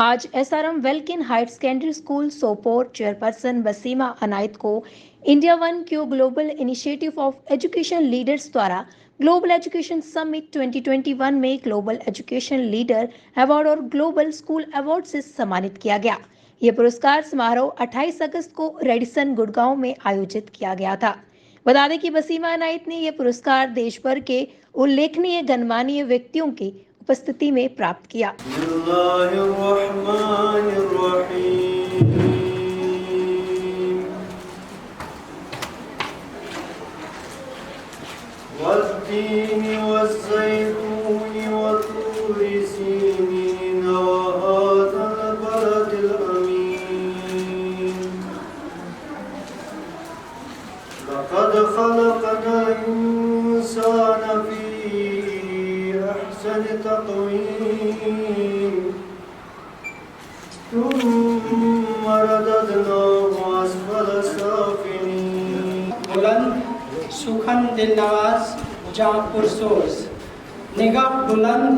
आज SRM Welkin Heights secondary school Sopore chairperson Waseema Anayat को India one Q global initiative of education leaders द्वारा global education summit 2021 में global education leader award और global school award से सम्मानित किया गया। यह पुरस्कार समारोह 28 अगस्त को रेडिसन गुड़गांव में आयोजित किया गया था। बता दें कि वसीमा अनायत ने यह पुरस्कार देश भर के उल्लेखनीय गणमान्य व्यक्तियों की उपस्थिति में प्राप्त किया। لقد خلقنا الإنسان في أحسن تقويم ثم رددناه أسفل سافلين बुलंद सुखन दिल नवाज जहाँ पुरसोज निगाह बुलंद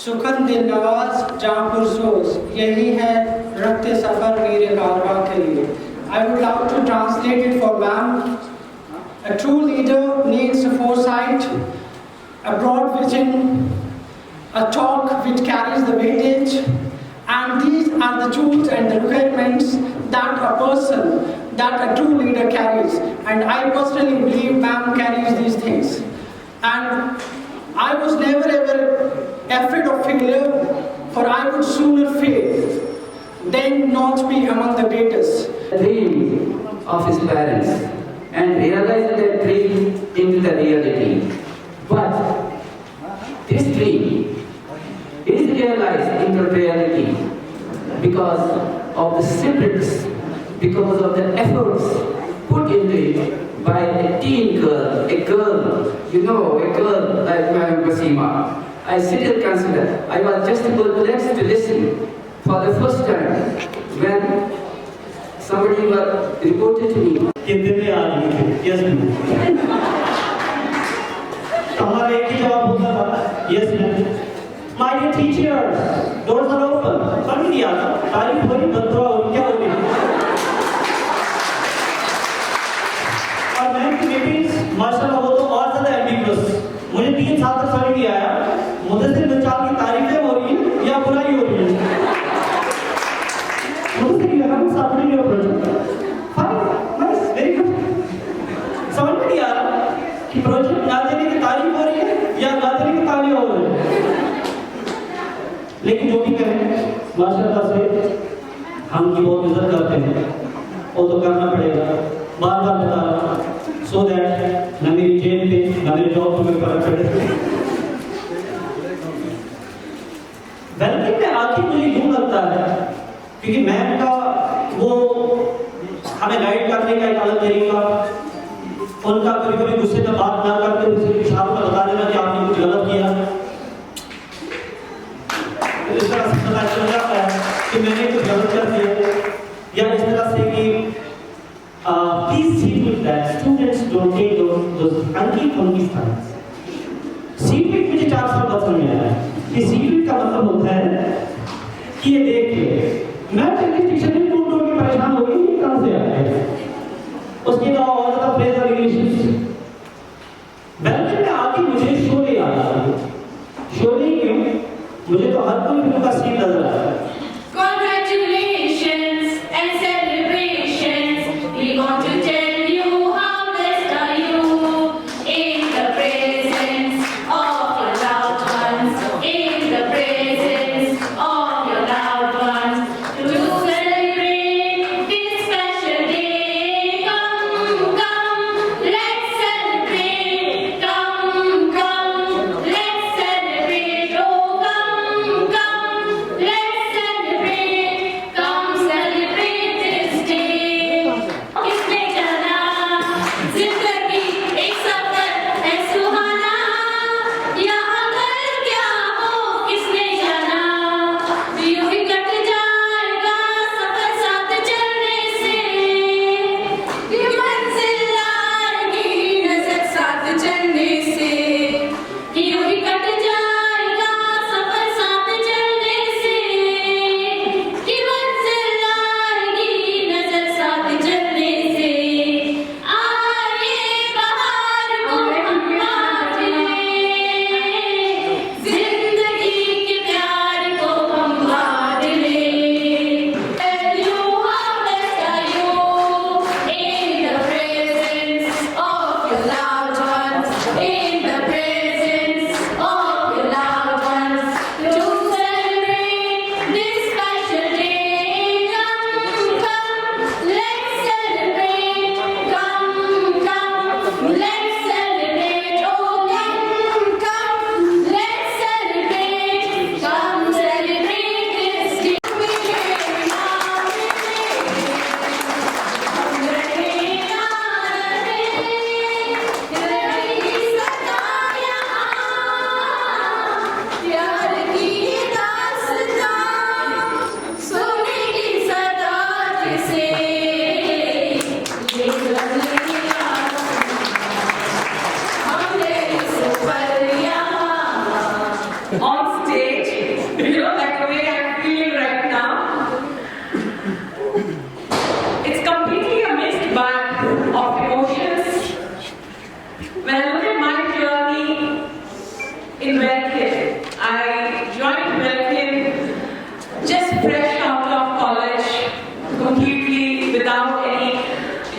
सुखन दिल नवाज जहाँ पुरसोज यही है रखते सफर मेरे कारवा के लिए। I would love to translate it for ma'am. A true leader needs a foresight, a broad vision, a talk which carries the weightage, and these are the tools and the requirements that a person, that a true leader carries. And I personally believe ma'am carries these things. And I was never ever afraid of failure, for I would sooner fail than not be among the greatest. The dream of his parents and realize that dream into the reality. But this dream is realized into reality because of the secrets, because of the efforts put into it by a teen girl, a girl like Wasima. I still consider, I was just perplexed to listen for the first time when somebody reported to me. कितने आदमी थे? Yes, ma'am. हमारा एक ही जवाब होता था, yes, ma'am. My dear teachers, doors are open. कभी नहीं आता, तारीफ हो रही, बंद हुआ, क्या हो रही? और मैम की मीटिंग्स माशाल्लाह वो तो और ज़्यादा ambiguous. मुझे 3 साल तक समझ नहीं आया, मुझे सिर्फ बच्चों की तारीफें हो रही हैं या बुराई हो रही है। मुझे सिर्फ लगा कि साथ में नहीं हो project. Fine, nice, very good. समझ में नहीं आ रहा कि प्रोजेक्ट ना देने की तारीफ हो रही है या ना देने की तालियां हो रही है। लेकिन जो भी कहें माशाल्लाह से हम की बहुत इज्जत करते हैं, वो तो करना पड़ेगा। बार बार बता रहा हूँ सो दैट न मेरी जेल पे न मेरे जॉब पे फर्क पड़े। वेलकम में आके मुझे यूं लगता है क्योंकि मैम का वो हमें गाइड करने का एक अलग तरीका, उनका कभी कभी गुस्से में बात ना करते हुए सिर्फ इशारों में बता देना कि आपने कुछ गलत किया। इस तरह से पता चल जाता है कि मैंने कुछ गलत कर दिया, या इस तरह से कि please see to it that students don't take those funky styles. Seat मुझे 4 साल बाद समझ आया कि सीट का मतलब होता है कि ये देख के मैं इंग्लिश टीचर ने टूट टूट के परेशान हो गई, ये कहाँ से आया है? उसके अलावा और ज़्यादा फ्रेजर इंग्लिश। वेलकम में आके मुझे शोले याद आ गए। शोले क्यों? मुझे तो हर कोई फिल्म का सीन नजर आया। Congratulations and celebrations. We want to tell you how blessed are you in the presence of your loved ones, in the presence of your loved ones. To celebrate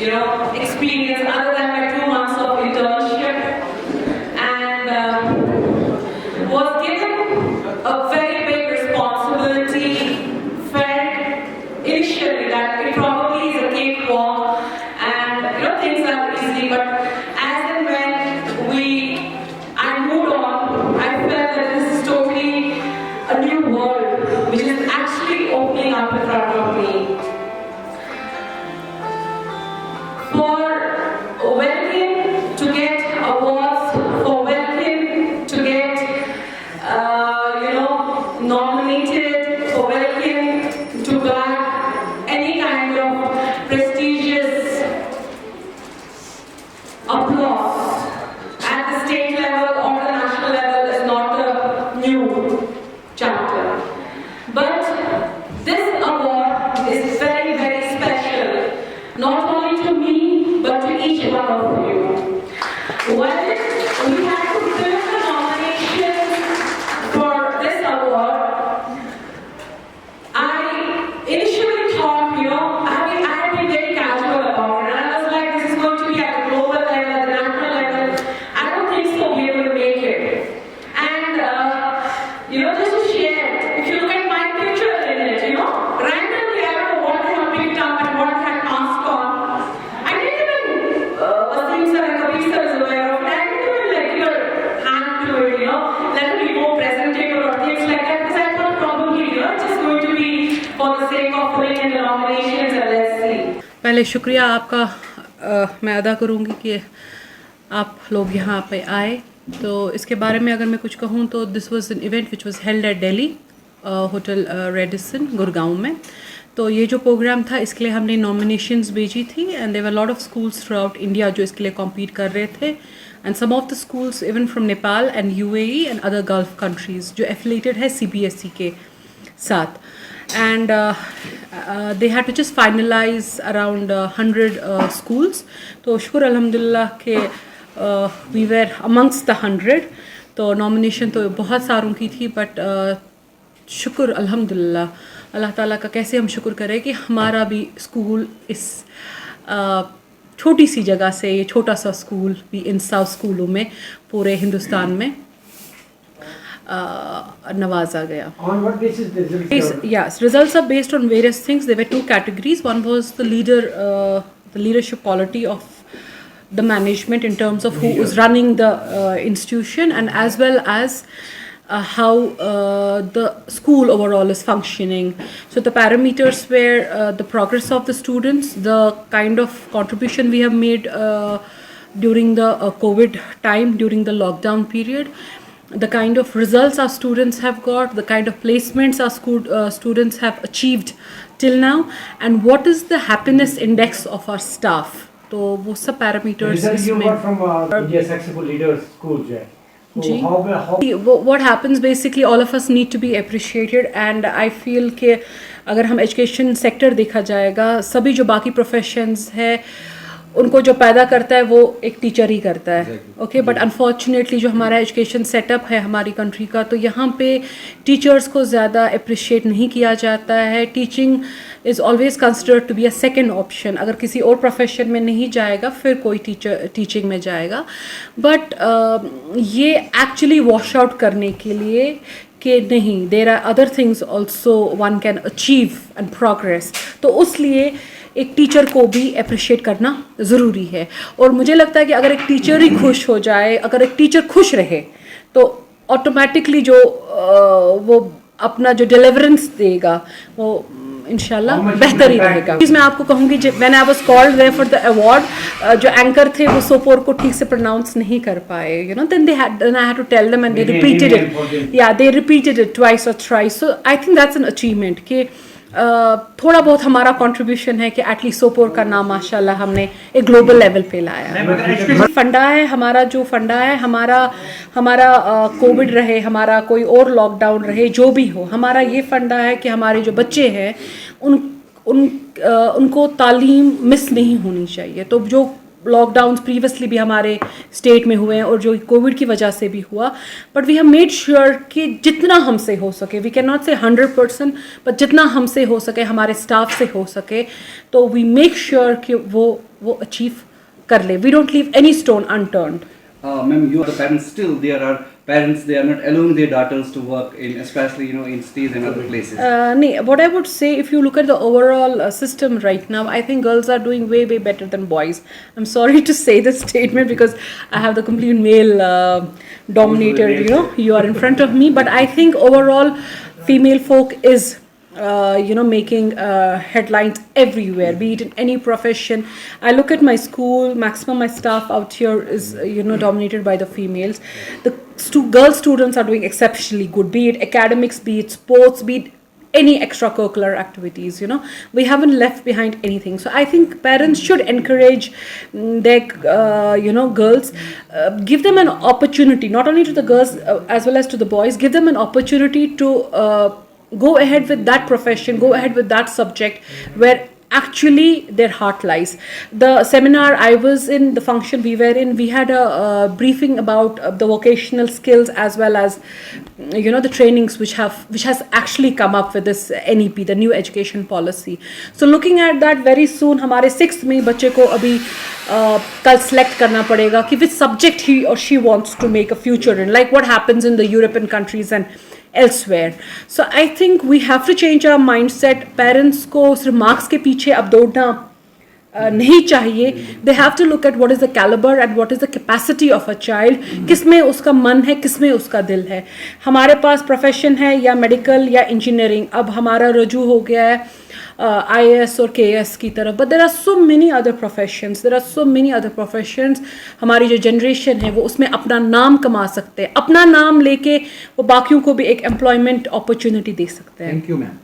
experience other than my 2 months of internship, and was given a very big responsibility. Felt initially that it probably is a cakewalk and things are easy, but as and when I moved on, I felt that this is totally a new world which is actually opening up in front of me. For Welkin to get awards, for Welkin to get nominated, for Welkin to bag any kind of prestigious applause at the state level or the national level is not a new chapter. But this award is very, very special, not only to me, but to each one of you. When we had to fill the nominations for this award, I initially thought, I had been very casual about it. And I was like, this is going to be at the global level, at the national level. I don't think so we're going to make it. And, just to share, if you look at my picture in it, randomly, I don't know what I have picked up and what I had passed on. I didn't even, Wasim sir and Kabir sir is aware of it. I didn't even let your hand to it, let me go presentable or things like that, because I thought probably, it's just going to be for the sake of putting in the nominations and let's see. पहले शुक्रिया आपका मैं अदा करूँगी कि आप लोग यहाँ पे आए। तो इसके बारे में अगर मैं कुछ कहूँ तो this was an event which was held at Delhi hotel Radisson Gurgaon में। तो ये जो प्रोग्राम था इसके लिए हमने नॉमिनेशंस भेजी थी and there were lot of schools throughout India जो इसके लिए कॉम्पीट कर रहे थे and some of the schools even from Nepal and UAE and other Gulf countries जो एफिलेटेड है CBSE के साथ। And they had to just finalize around 100 schools. तो शुक्र अल्हम्दुलिल्लाह के we were amongst the 100. तो nomination तो बहुत सारों की थी but शुक्र अल्हम्दुलिल्लाह अल्लाह ताला का कैसे हम शुक्र करें कि हमारा भी स्कूल इस छोटी सी जगह से ये छोटा सा स्कूल भी इन 100 स्कूलों में पूरे हिंदुस्तान में नवाजा गया। On what basis the results? Yes, results are based on various things. There were 2 categories. One was the leadership quality of the management in terms of who was running the institution, and as well as how the school overall is functioning. So the parameters were the progress of the students, the kind of contribution we have made during the COVID time, during the lockdown period, the kind of results our students have got, the kind of placements our students have achieved till now, and what is the happiness index of our staff. तो वो सब parameters Result you got from India's successful leaders school जो है। जी। How What happens basically, all of us need to be appreciated, and I feel कि अगर हम education sector देखा जाएगा, सभी जो बाकी professions है उनको जो पैदा करता है वो एक टीचर ही करता है। ओके, बट अनफॉर्चुनेटली जो हमारा एजुकेशन सेटअप है हमारी कंट्री का, तो यहाँ पे टीचर्स को ज़्यादा अप्रिशिएट नहीं किया जाता है। Teaching is always considered to be a second option. अगर किसी और प्रोफेशन में नहीं जाएगा फिर कोई टीचिंग में जाएगा। बट ये एक्चुअली वॉश आउट करने के लिए कि नहीं, there are other things also one can achieve and progress, तो उसलिए एक टीचर को भी अप्रिशिएट करना ज़रूरी है। और मुझे लगता है कि अगर एक टीचर ही खुश हो जाए, अगर एक टीचर खुश रहे, तो ऑटोमेटिकली जो वो अपना जो डिलीवरेंस देगा वो इंशाल्लाह बेहतर ही रहेगा। मैं आपको कहूँगी when I was called there for the award, जो एंकर थे वो सोपोर को ठीक से प्रोनाउंस नहीं कर पाए, then I had to tell them and they repeated it, they repeated it twice और thrice. So I think that's an achievement कि थोड़ा बहुत हमारा कंट्रीब्यूशन है कि एटलीस्ट सोपोर का नाम माशाल्लाह हमने एक ग्लोबल लेवल पे लाया। फंडा है हमारा, जो फंडा है हमारा कोविड रहे, हमारा कोई और लॉकडाउन रहे, जो भी हो, हमारा ये फंडा है कि हमारे जो बच्चे हैं उनको तालीम मिस नहीं होनी चाहिए। तो जो लॉकडाउन्स प्रीवियसली भी हमारे स्टेट में हुए हैं और जो कोविड की वजह से भी हुआ, but we have made sure कि जितना हमसे हो सके, वी कैन नॉट से 100%, बट जितना हमसे हो सके, हमारे स्टाफ से हो सके, तो वी मेक श्योर कि वो अचीव कर ले. We don't leave any stone unturned. Ma'am, you are the parents still. There are parents, they are not allowing their daughters to work in, especially in cities and other places. What I would say, if you look at the overall system right now, I think girls are doing way better than boys. I'm sorry to say this statement because I have the complete male dominated. You are in front of me, but I think overall, female folk is. Making headlines everywhere, be it in any profession. I look at my school, maximum my staff out here is, dominated by the females. The girl students are doing exceptionally good, be it academics, be it sports, be it any extracurricular activities, we haven't left behind anything. So I think parents should encourage their, girls, give them an opportunity, not only to the girls as well as to the boys, give them an opportunity to go ahead with that profession, go ahead with that subject where actually their heart lies. The seminar I was in, the function we were in, we had a briefing about the vocational skills as well as the trainings which has actually come up with this NEP, the new education policy. So looking at that, very soon हमारे 6th में बच्चे को अभी कल select करना पड़ेगा कि which subject he or she wants to make a future in, like what happens in the European countries and elsewhere. So I think we have to change our mindset. Parents को सिर्फ marks के पीछे अब दौड़ना नहीं चाहिए. They have to look at what is the caliber and what is the capacity of a child. किस में उसका मन है, किस में उसका दिल है. हमारे पास प्रोफेशन है या मेडिकल या इंजीनियरिंग, अब हमारा रुझान हो गया है IAS और KS की तरफ. But there are so many other professions. हमारी जो जनरेशन है वो उसमें अपना नाम कमा सकते हैं, अपना नाम लेके वो बाकियों को भी एक एम्प्लॉयमेंट अपॉर्चुनिटी दे सकते हैं. Thank you, ma'am.